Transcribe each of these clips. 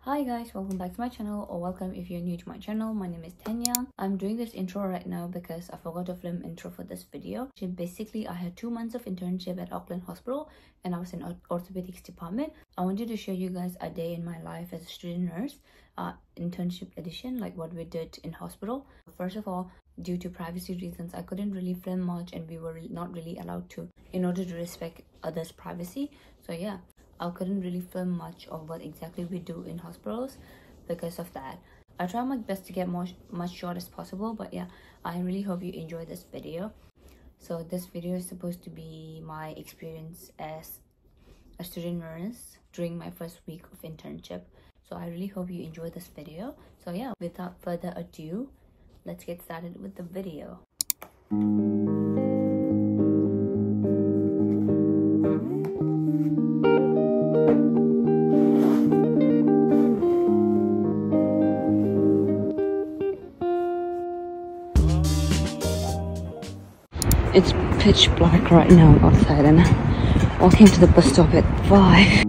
Hi guys, welcome back to my channel, or welcome if you're new to my channel. My name is Tanya. I'm doing this intro right now because I forgot to film intro for this video. So basically, I had 2 months of internship at Auckland Hospital and I was in orthopedics department. I wanted to show you guys a day in my life as a student nurse, internship edition, like what we did in hospital. First of all, due to privacy reasons, I couldn't really film much and we were not really allowed to in order to respect others' privacy. So yeah, I couldn't really film much of what exactly we do in hospitals because of that. I try my best to get much short as possible, but yeah, I really hope you enjoy this video. So this video is supposed to be my experience as a student nurse during my first week of internship. So I really hope you enjoy this video. So yeah, without further ado, let's get started with the video. It's pitch black right now outside and I'm walking to the bus stop at 5.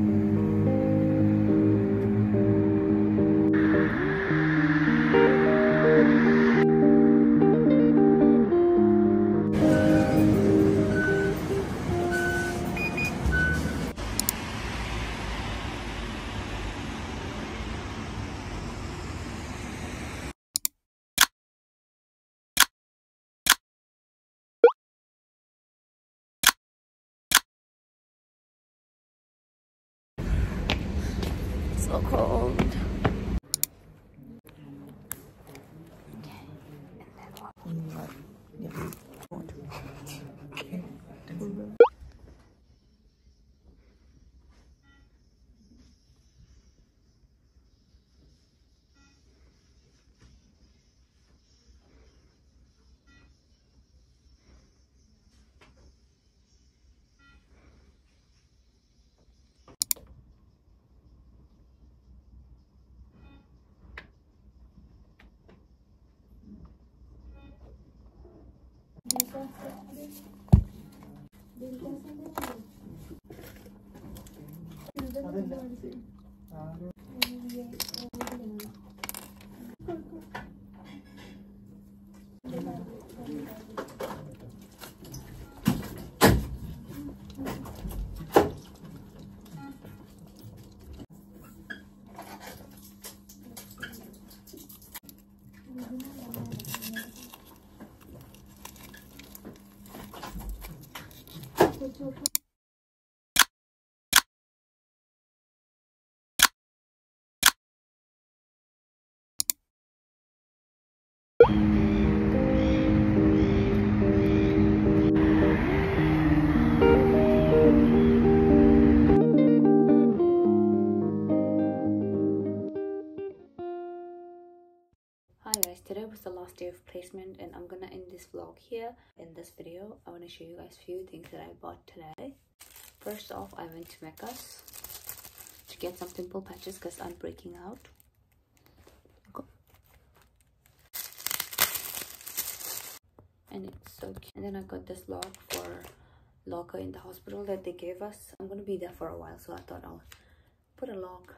So cold. Hi guys, today was the last day of placement and I'm gonna end this vlog here. In this video, I want to show you guys a few things that I bought today. First off, I went to Mecca's to get some pimple patches because I'm breaking out. And it's so cute. And then I got this lock for locker in the hospital that they gave us. I'm gonna be there for a while, so I thought I'll put a lock.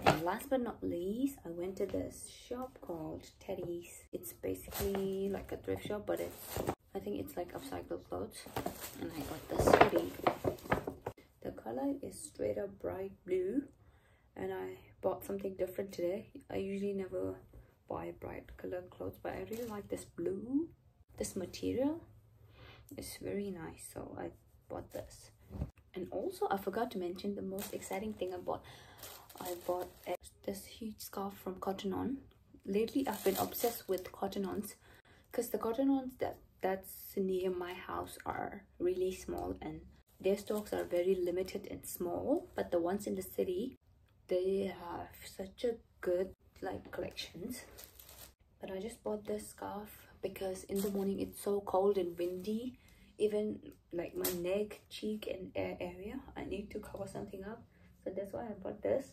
And last but not least, I went to this shop called Teddy's. It's basically like a thrift shop, but I think it's like upcycled clothes. And I got this hoodie. The color is straight up bright blue, and I bought something different today. I usually never buy bright colored clothes, but I really like this blue. This material is very nice, so I bought this. And also, I forgot to mention the most exciting thing I bought. I bought this huge scarf from Cotton On. Lately, I've been obsessed with Cotton Ons because the Cotton Ons that's near my house are really small and their stocks are very limited and small. But the ones in the city, they have such a good collections. But I just bought this scarf because in the morning it's so cold and windy. Even like my neck, cheek and ear area, I need to cover something up. So that's why I bought this.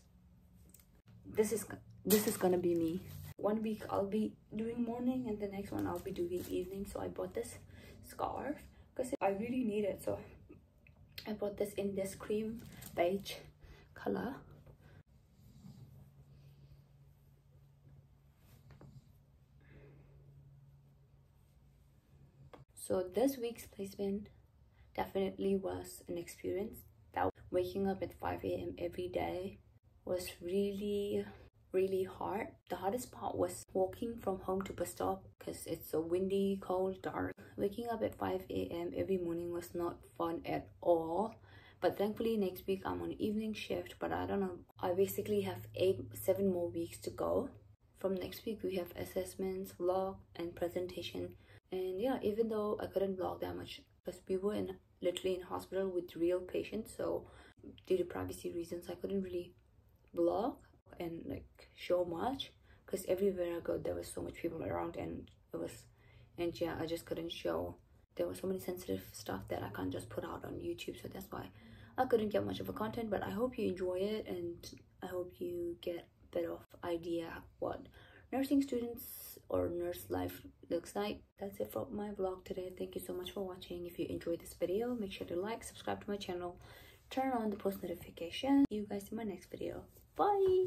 This is gonna be me. 1 week I'll be doing morning and the next one I'll be doing evening. So I bought this scarf because I really need it. So I bought this in this cream beige color. So this week's placement definitely was an experience. That waking up at 5 a.m. every day was really hard. The hardest part was walking from home to bus stop because it's so windy, cold, dark. Waking up at 5 a.m. every morning was not fun at all. But thankfully next week I'm on evening shift, but I don't know. I basically have 7 more weeks to go. From next week we have assessments, vlog and presentation. And yeah, even though I couldn't vlog that much because we were literally in hospital with real patients, so due to privacy reasons I couldn't really vlog and like show much, because everywhere I go there was so much people around, and yeah, I just couldn't show. There was so many sensitive stuff that I can't just put out on YouTube, so that's why I couldn't get much of a content. But I hope you enjoy it, and I hope you get a bit of idea what nursing students or nurse life looks like. That's it for my vlog today. Thank you so much for watching. If you enjoyed this video, make sure to like, subscribe to my channel, turn on the post notification. See you guys in my next video. Bye.